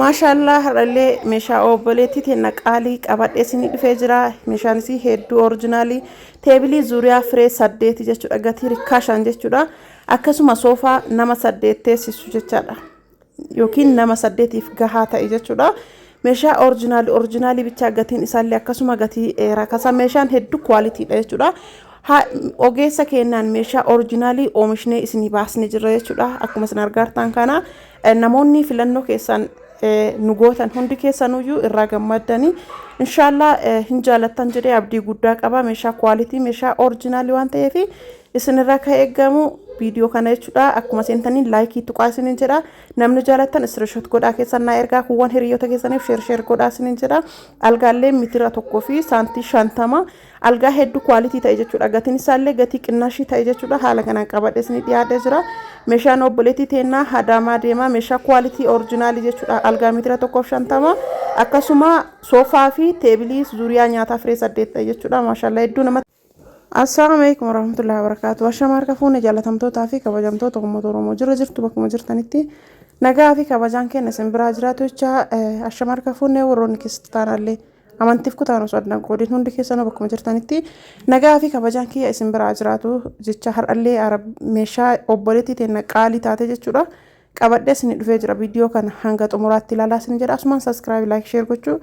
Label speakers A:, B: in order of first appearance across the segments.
A: maashaallah harallee meeshaa obboleettii teenya qaalii qabadhee isinii dhufee jira. Meeshaan isii hedduu oriijinaalii teebilii zuuriyaa firee 8 jechuudha, gatii rikkaashaan jechuudha. Akkasuma soofaa nama 8 teessisu jechaadha, yookiin nama 8tiif gahaa ta'e jechuudha. Meeshaa oriijinaalii bichaa gatiin isaallee akkasuma gatii rakasa. Meeshaan hedduu kwaalitiidha jechuudha. Ogeessa kennaan meeshaa oriijinaalii oomishnee isinii baasnee jirra jechuudha. Akkuma isin argartan kana namoonni filannoo keessan nu gootan hundi keessanuyyuu irraa gammaddanii inshallah hin jaalattan jedhee abdii guddaa qaba. Meeshaa kwalitii meeshaa oriijinaalii waan ta'eef isinirraa ka eeggamu video kana jechuudha. Akkuma seentanii laayikii tuqaa isinin jedha. Namni jaalattan screenshot godhaa keessan naa ergaa. Kuwwan hiriyoota keessaniif share godhaa isinin jedha. Algaallee mitira tokkoo fi saantii 50 algaa hedduu kwalitii ta'e jechuudha. Gatiin isaallee gatii qinnaashii ta'e jechuudha. Haala kanaan qabadhee isinii dhiyaatee jira. Meeshaan obboleettii teennaa hadaamaa deema. Meeshaa kwalitii oriijinaalii jechuudha. Algaa mitira tokkoo fi 50 akkasuma soofaa fi teebilii zuuriyaa nyaataa firee 8 ta'e jechuudha. Maashaallah hedduu nama. Assalamu alaikum warahmatullahi wabarakatuh. Ashaamar kafuune jaalatamtootaa fi kabajamtoota uummata Oromoo jirtu bakkuma jirtanitti nagaa fi kabajaan kenna isin biraa jiraatu jecha ashaamar kafuune warroonni kiristaanallee amantiif kutaan osoo addan qoodin hundi keessanuu bakkuma jirtanitti nagaa fi kabajaan kiyya isin biraa jiraatu jecha har'allee meeshaa obboleettii teenya qaalii taate jechuudha. Qabadhee isin dhufee jira. Viidiyoo kana hanga xumuraatti ilaalaa isin jedha. Asumaan subscribe like share gochuu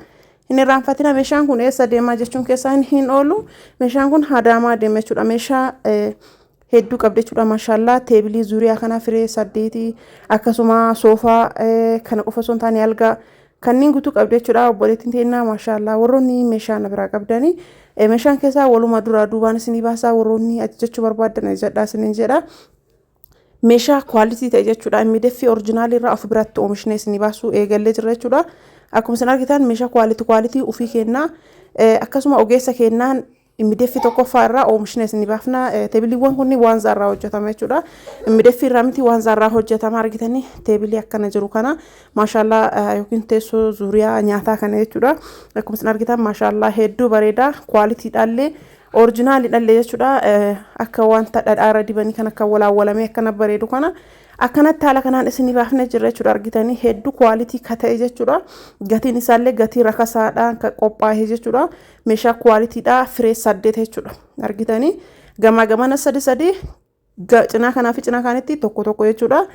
A: inni raanfatina. Meeshaan kun eessa deemaa jechuun keessaan hin oolu. Meeshaan kun hadaamaa deema jechuudha. Meeshaa hedduu qabdi jechuudha. Maashaallah teebilii zuuriyaa kana firee 8 akkasuma soofaa kana qofa osoo hin taane algaa kanneen guutuu qabdi jechuudha. Obboleettiin teennaa maashaallah warroonni meeshaa na biraa qabdanii meeshaan keessaa waluma duraa duubaan isinii baasaa. Warroonni ajajachuu barbaadan ajajadhaa isinin jedha. Meeshaa kwalitii ta'e jechuudha. Miidhagfii oriijinaalii irraa of biratti oomishnee isinii baasuu eegallee jirra jechuudha. Akkuma isin argitan meeshaa kwalitii ufii kennaa akkasuma ogeessa kennaan miidhagfii tokkoffaa irraa oomishnee isinii baafna. Teebiliiwwan kunni waan zarraa hojjetama jechuudha. Miidhagfii irraa miti waan zarraa hojjetama. Argitanii teebilii akkana jiru kana maashaallah yookiin teessoo zuuriyaa nyaataa kana jechuudha. Akkuma isin argitan maashaallah hedduu bareeda. Kwalitiidhaallee oriijinaaliidhaallee jechuudha. Akka wanta dhadhaara dibanii kan akka walaawwalamee akkana bareedu kana akkanatti haala kanaan isinii baafnee jirra jechuudha. Argitanii hedduu kwalitii ka ta'e jechuudha. Gatiin isaallee gatii rakasaadhaan kan qophaa'e jechuudha. Meeshaa kwalitiidhaa firee 8 jechuudha. Argitanii gamana 3 cinaa kanaa fi cinaa kaanitti tokko jechuudha.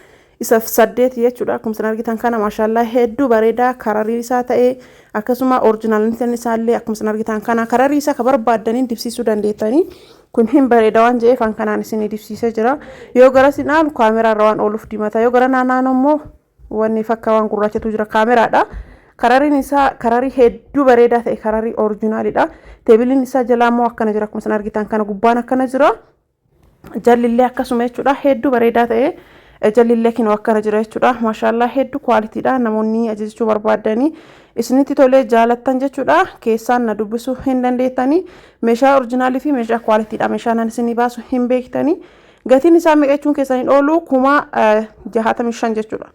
A: Isa 8 jechuudha. Akkuma isin argitan kana maashaallah hedduu bareedaa. Kararii isaa ta'e akkasuma oriijinaalitiin isaallee akkuma isin argitan kana kararii isaa ka barbaaddaniin dibsiisuu dandeettanii. Kun hin bareeda waan jeef kan kanaan isinii dibsiisee jira. Yoo gara sinaalu kaameraa irra waan ooluuf dimata. Yoo gara naannoo immoo wanni fakka waan gurraachatu jira kaameraadha. Karariin isaa kararii hedduu bareedaa ta'e kararii oriijinaaliidha. Teebiliin isaa jalaa immoo akkana jira. Akkuma isin argitan kana gubbaan akkana jira. Jallillee akkasuma jechuudha. Hedduu bareedaa ta'e jallillee kinoo akkana jira jechuudha. Maashaallah hedduu kwalitiidha. Namoonni ajajachuu barbaadanii isinitti tolee jaalattan jechuudha. Keessaan na dubbisuu hin dandeettanii. Meeshaa oriijinaalii fi meeshaa kwalitiidha. Meeshaan isinii baasu hin beektanii. Gatiin isaa meeqa jechuun keessan hin oolu 65 jechuudha.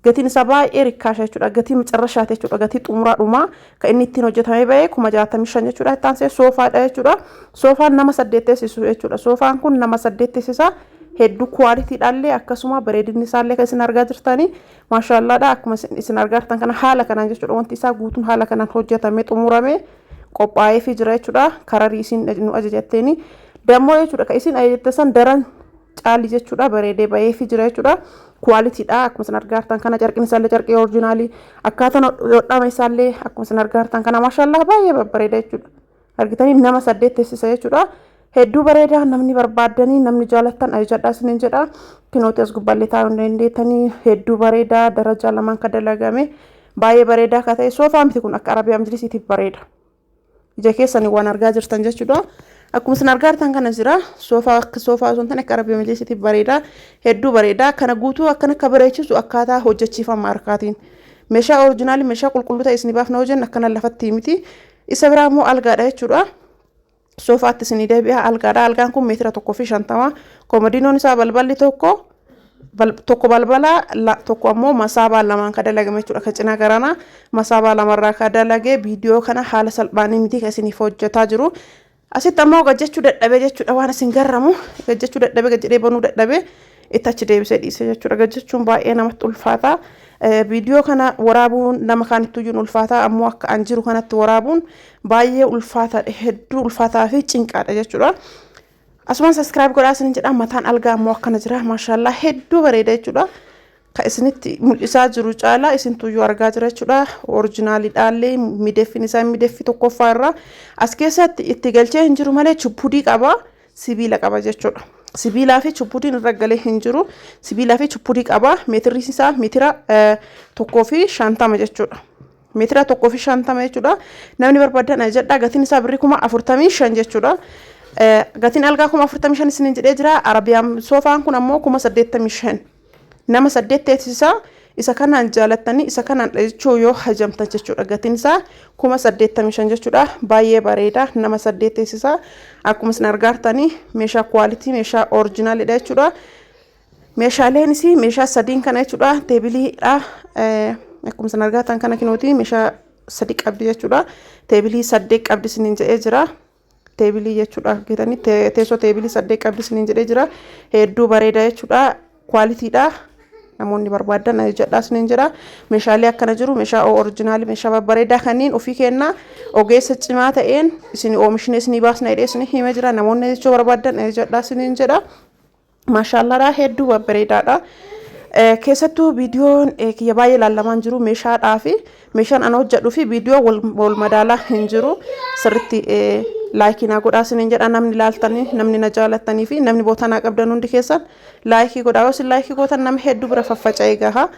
A: Gatiin isaa baay'ee rikkaasha jechuudha. Gatii macarrashaati jechuudha. Gatii xumuraadhuma kan inni ittiin hojjetamee ba'ee 65 jechuudha. Ittaan see soofaadha jechuudha. Soofaan nama 8 teessisu jechuudha. Soofaan kun nama 8 teessisa. Hedduu kwalitiidhaallee akkasuma bareedinni isaallee kan isin argaa jirtanii maashaallaadha. Akkuma isin argaa jirtan kana haala kanaan jechuudha. Wanti isaa guutuun haala kanaan hojjetamee xumuramee qophaa'ee fi jira jechuudha. Kararii isin nu ajajatteeni dammoo jechuudha. Kan isin ajajattan daran caalii jechuudha. Bareedee ba'ee fi jira jechuudha. Kwalitiidha. Akkuma isin argaa jirtan kana carqiin isaallee carqii oriijinaalii akkaataan hodhama isaallee akkuma isin argaa jirtan kana maashaallah baay'ee babbareeda jechuudha. Argitanii nama 8 teessisa jechuudha. Hedduu bareedaa. Namni barbaadanii namni jaalattan ajajadhaa isinin jedha. Kinooti as gubbaallee taa'uu dandeettanii. Hedduu bareedaa. Darajaa lamaan ka dalagame baay'ee bareedaa ka ta'e. Soofaa miti kun akka arabiyaa majlisiitiif bareeda. Ija keessanii waan argaa jirtan jechuudha. Akkuma isin argaa jirtan kana jira. Soofaa osoo hin taane akka arabiyaa majlisiitiif bareeda. Hedduu bareedaa. Kana guutuu akkana akka bareechisu akkaataa hojjechiifama harkaatiin. Meeshaa oriijinaalii meeshaa qulqulluu ta'e isinii baafna hojjennu akkana lafatti miti. Isa biraa immoo algaadha jechuudha. Soofaatti isinii deebi'a algaadha. Algaan kun meetira 1.50. Komodiinoon isaa balballi tokko balbala tokko ammoo masaabaa lamaan ka dalagame jechuudha. Ka cinaa garanaa masaabaa lamarraa ka dalagee viidiyoo kana haala salphaanii miti kan isiniif hojjetaa jiru. Asitti ammoo gajjachuu dadhabee jechuudha. Waan isin garramu gajjachuu dadhabee gajjedhee banuu dadhabee ittachi deebisee dhiise jechuudha jechuun baay'ee namatti ulfaata. Viidiyoo kana waraabuun nama kaanittuu iyyuu ulfaata ammoo akka an jiru kanatti waraabuun baay'ee ulfaata hedduu ulfaataa fi cinqaadha jechuudha. Asumaan subscribe godhaa isin jedha mataan algaa ammoo akkana jira maashaallah hedduu bareeda jechuudha. Ka isinitti mul'isaa jiru caalaa isintu iyyuu argaa jira jechuudha. Orjinaaliidhaallee miidhagina isaa miidhagfi tokkoffaa irraa as keessatti itti galchee hin jiru malee chubbudii qaba sibiila qaba jechuudha. Sibiilaa fi chubbudiin irra galee hin jiru. Sibiilaa fi chubbudii qaba. Meetirri isaa meetira 1.50 jechuudha. Meetira 1.50 jechuudha. Namni barbaadan jedha gatiin isaa birrii 45 jechuudha. Gatiin algaa 45 isiniin jedhee jira. Arabiyaan soofaan kun ammoo 85. Nama 8 teessisaa isa kanaan jaalattanii isa kanaan jechuu yoo hajamtan jechuudha. Gatiin isaa 85 jechuudha. Baay'ee bareeda nama 8 teessisaa akkuma isin argartanii meeshaa quality meeshaa originalidha jechuudha. Meeshaaleen isii meeshaa sadiin kana jechuudha. Teebiliidha. Akkuma isin argartan kana kinooti meeshaa 3 qabdi jechuudha. Teebilii 8 qabdi isiniin jedhee jira. Teebilii jechuudha. Argitanii teessoo teebilii 8 qabdi isiniin jedhee jira. Hedduu bareeda jechuudha. Qualityidha. Namoonni barbaadan jedhaa isiniin jira. Meeshaalee akkana jiru meeshaa original meeshaa babbareedaa kanneen ofii kenna ogeessa cimaa ta'een isin oomishni isin baasna jedhee isin hime jira. Namoonni jechuu barbaadan jedhaa isiniin jedha. Maashaallah hedduu babbareedaadha. Keessattuu viidiyoon kiyya baay'ee lallamaan jiru meeshaadhaa fi meeshaan an hojjedhu fi viidiyoo wal madaalaa hin jiru. Sirriitti laayikii godhaa isiniin jedha namni ilaaltanii namni na jaalattanii fi namni bootanaa qabdan hundi keessan laayikii godhaa yoo isin laayikii gootan nama hedduu bira faffaca'ee gaha.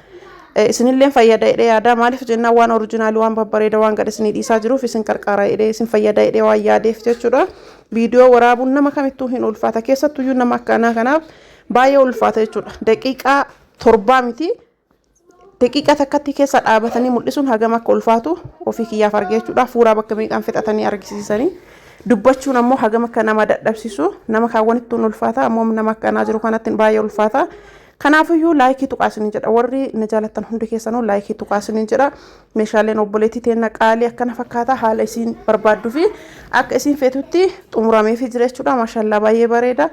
A: Isinillee fayyada jedhee yaada maaliif jennaan waan originaalii waan babbareeda waan gad isinii dhiisaa jiruuf isin qarqara jedhee isin fayyada jedhee waan yaadeef jechuudha. Viidiyoo waraabuun nama kamittuu hin ulfaata keessattuu iyyuu nama akkanaa kanaaf baay'ee ulfaata jechuudha. Daqiiqaa 7 miti. Daqiiqaa takkatti keessa dhaabatanii mul'isuun hagam akka ulfaatu ofii kiyyaaf argee jechuudha. Fuuraa bakka meeqaan fixatanii argisiisanii. Dubbachuun ammoo hagam akka nama dadhabsiisu nama kaawwanittuun ulfaata ammoo nama akkanaa jiru kanatti baay'ee ulfaata. Kanaafiyyuu laayikii tuqaa isiniin jedha warri na jaalattan hundi keessanuu laayikii tuqaa isiniin jedha. Meeshaaleen obboleettii teenna qaalii akkana fakkaata haala isiin barbaadduu fi akka isiin feetutti xumurameefii jira jechuudha. Maashaallah baay'ee bareeda.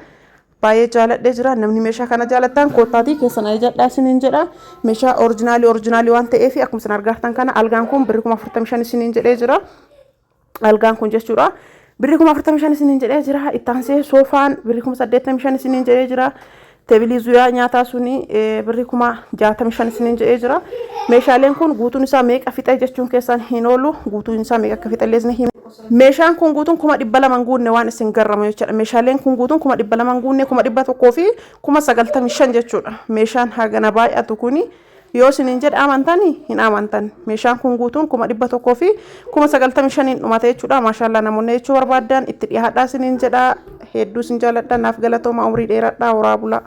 A: Baay'ee jaaladhee jira namni meeshaa kana jaalattan koottaatii keessan jedhaa isiniin jedha. Meeshaa originaalii waan ta'eef akkuma isin argartan kana algaan kun birrii 45 isiniin jedhee jira. Algaan kun jechuudha. Birrii 45 isiniin jedhee jira. Ittaansee soofaan birrii 85 isiniin jedhee jira. Teebilii zuyaa nyaataa suni birrii 65 isiniin jedhee jira. Meeshaaleen kun guutuun isaa meeqa fixa jechuun keessan hin oolu. Guutuun isaa meeqa akka fixallee isin hima. Meeshaan kun guutuun 200 guunne waan isin garramu jechuudha. Meeshaaleen kun guutuun 200 guunne 100 fi 95 jechuudha. Meeshaan hagana baay'atu kuni yoo isiniin jedha amantanii hin amantan. Meeshaan kun guutuun 100 fi 95 dhumata jechuudha. Maashaallah namoonni jechuu barbaadan itti dhiyaadhaa isiniin jedha. Hedduu isin jaaladha naaf galatooma umrii dheeradhaa horaa bulaa.